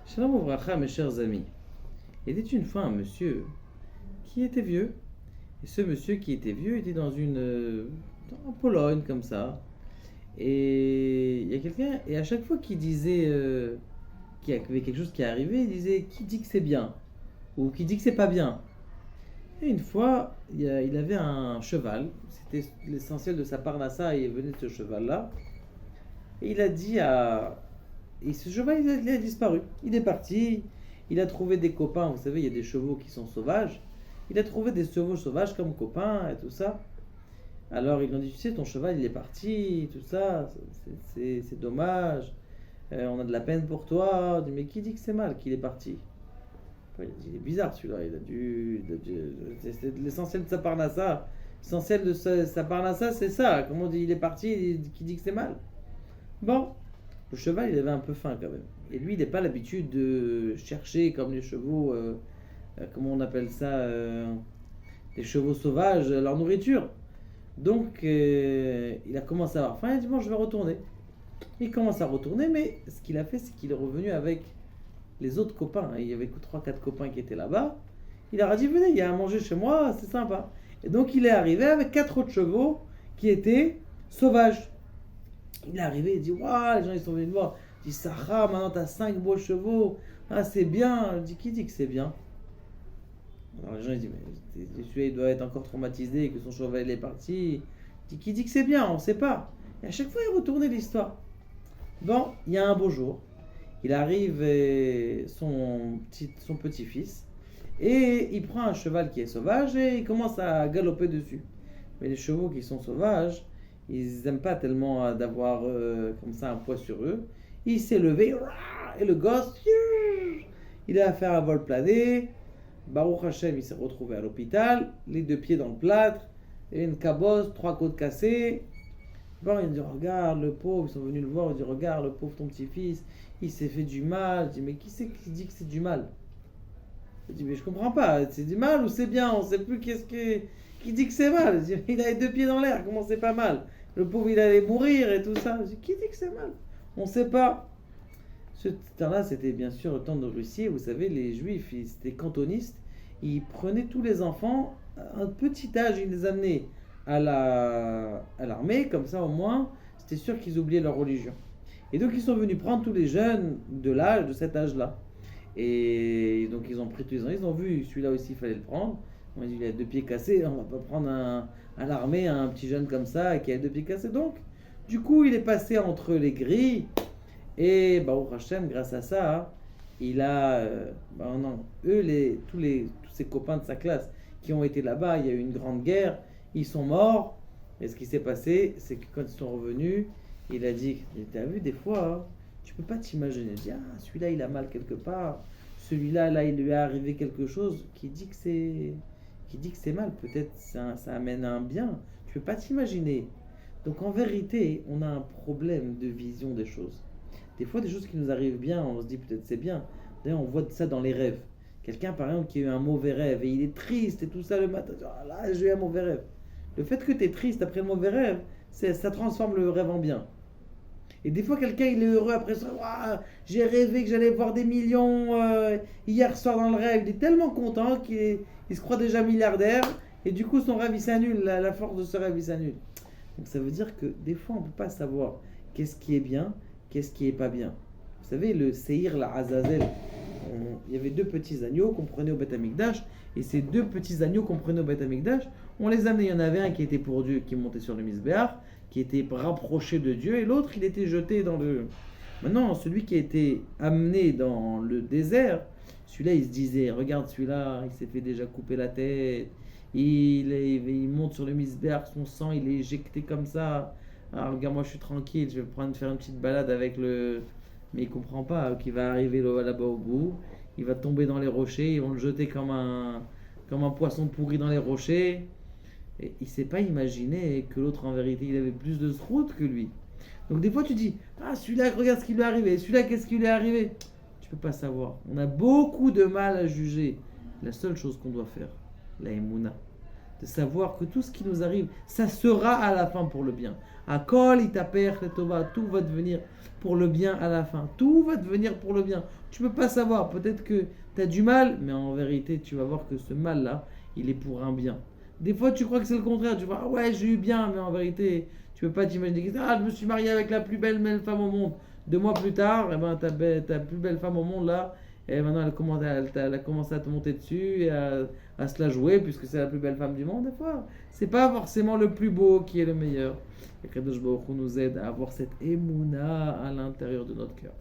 Shalom Ouvracha, mes chers amis. Il était une fois un monsieur qui était vieux. Et ce monsieur qui était vieux était en Pologne, comme ça. Et il y a quelqu'un, et à chaque fois qu'il disait qu'il y avait quelque chose qui arrivait, il disait qui dit que c'est bien ou qui dit que c'est pas bien. Et une fois, il avait un cheval, c'était l'essentiel de sa parnassa, et il venait de ce cheval-là. Et il a dit à. Et ce cheval, il a disparu. Il est parti, il a trouvé des copains. Vous savez, il y a des chevaux qui sont sauvages. Il a trouvé des chevaux sauvages comme copains et tout ça. Alors ils lui ont dit, tu sais, ton cheval, il est parti, tout ça, c'est dommage. On a de la peine pour toi. Il dit, mais qui dit que c'est mal qu'il est parti? Il a dit, il est bizarre celui-là. C'est l'essentiel de sa parnassa. L'essentiel de sa parnassa, c'est ça. Comment on dit, il est parti, qui dit que c'est mal? Bon, le cheval, il avait un peu faim quand même. Et lui, il n'a pas l'habitude de chercher comme les chevaux, comment on appelle ça, les chevaux sauvages, leur nourriture. Donc, il a commencé à avoir faim. Il a dit, bon, je vais retourner. Il commence à retourner, mais ce qu'il a fait, c'est qu'il est revenu avec les autres copains. Il y avait que 3-4 copains qui étaient là-bas. Il leur a dit, venez, il y a à manger chez moi, c'est sympa. Et donc, il est arrivé avec 4 autres chevaux qui étaient sauvages. Il est arrivé, il dit, waouh, les gens ils sont venus me voir. Il dit, Sarah, maintenant t'as 5 beaux chevaux. Ah, c'est bien. Je dis, qui dit que c'est bien? Alors les gens ils disent, mais celui-là il doit être encore traumatisé et que son cheval est parti. Je dis, qui dit que c'est bien? On ne sait pas. Et à chaque fois, il retournait l'histoire. Bon, il y a un beau jour. Il arrive, son petit-fils, et il prend un cheval qui est sauvage et il commence à galoper dessus. Mais les chevaux qui sont sauvages, ils n'aiment pas tellement d'avoir comme ça un poids sur eux. Il s'est levé et le gosse, il a fait un vol plané. Baruch Hashem, il s'est retrouvé à l'hôpital, les 2 pieds dans le plâtre, et une cabosse, 3 côtes cassées. Bon, il dit, regarde le pauvre, ils sont venus le voir, il dit, regarde le pauvre ton petit-fils, il s'est fait du mal. Je dis, mais qui c'est qui dit que c'est du mal? Il dit, mais je comprends pas, c'est du mal ou c'est bien? On sait plus qui dit que c'est mal. Je dis, il a les 2 pieds dans l'air, comment c'est pas mal? Le pauvre, il allait mourir et tout ça. Je dis, qui dit que c'est mal? On sait pas. Ce temps-là, c'était bien sûr le temps de Russie. Vous savez, les Juifs, ils étaient cantonistes. Ils prenaient tous les enfants, à un petit âge, ils les amenaient à l'armée. Comme ça, au moins, c'était sûr qu'ils oubliaient leur religion. Et donc, ils sont venus prendre tous les jeunes de cet âge-là. Et donc, ils ont pris tous les ans. Ils ont vu, celui-là aussi, il fallait le prendre. On a dit, il a 2 pieds cassés. On va pas prendre à l'armée un petit jeune comme ça qui a 2 pieds cassés. Donc, du coup, il est passé entre les grilles. Et Baruch Hashem, grâce à ça, il a, non, tous ses copains de sa classe qui ont été là-bas, il y a eu une grande guerre, ils sont morts. Et ce qui s'est passé, c'est que quand ils sont revenus, il a dit, t'as vu des fois, hein, tu peux pas t'imaginer, il dit, ah, celui-là il a mal quelque part, celui-là là il lui est arrivé quelque chose qui dit que c'est mal, peut-être ça amène à un bien, tu peux pas t'imaginer. Donc en vérité, on a un problème de vision des choses. Des fois, des choses qui nous arrivent bien, on se dit peut-être c'est bien. D'ailleurs, on voit ça dans les rêves. Quelqu'un, par exemple, qui a eu un mauvais rêve et il est triste et tout ça le matin. Ah, là, j'ai eu un mauvais rêve. Le fait que tu es triste après le mauvais rêve, ça transforme le rêve en bien. Et des fois, quelqu'un, il est heureux après ça. Ah, j'ai rêvé que j'allais voir des millions hier soir dans le rêve. Il est tellement content il se croit déjà milliardaire. Et du coup, son rêve, il s'annule. La force de ce rêve, il s'annule. Donc ça veut dire que des fois, on ne peut pas savoir qu'est-ce qui est bien, qu'est-ce qui est pas bien. Vous savez, le Seir, la Azazel, il y avait 2 petits agneaux qu'on prenait au Beth Amikdash, et ces 2 petits agneaux qu'on prenait au Beth Amikdash, on les amenait. Il y en avait un qui était pour Dieu, qui montait sur le Misbéach, qui était rapproché de Dieu, et l'autre, il était jeté dans le... Maintenant, celui qui a été amené dans le désert, celui-là, il se disait, regarde celui-là, il s'est fait déjà couper la tête, il monte sur le Misbéach, son sang, il est éjecté comme ça. Alors, regarde, moi je suis tranquille, je vais faire une petite balade avec le. Mais il comprend pas qu'il va arriver là-bas au bout, il va tomber dans les rochers, ils vont le jeter comme un poisson pourri dans les rochers. Et il s'est pas imaginé que l'autre en vérité il avait plus de route que lui. Donc des fois tu dis, ah celui-là regarde ce qui lui est arrivé, celui-là qu'est-ce qui lui est arrivé? Tu peux pas savoir. On a beaucoup de mal à juger. La seule chose qu'on doit faire, la Emouna, de savoir que tout ce qui nous arrive, ça sera à la fin pour le bien. Akol itaper letova, tout va devenir pour le bien à la fin. Tout va devenir pour le bien. Tu peux pas savoir, peut-être que tu as du mal, mais en vérité, tu vas voir que ce mal-là, il est pour un bien. Des fois, tu crois que c'est le contraire. Tu vois, ah ouais, j'ai eu bien, mais en vérité, tu peux pas t'imaginer que je me suis marié avec la plus belle femme au monde. 2 mois plus tard, eh ben, ta plus belle femme au monde là, et maintenant elle a commencé à te monter dessus et à se la jouer puisque c'est la plus belle femme du monde. Des fois, c'est pas forcément le plus beau qui est le meilleur. Et Kadosh Baruch Hu nous aide à avoir cette émouna à l'intérieur de notre cœur.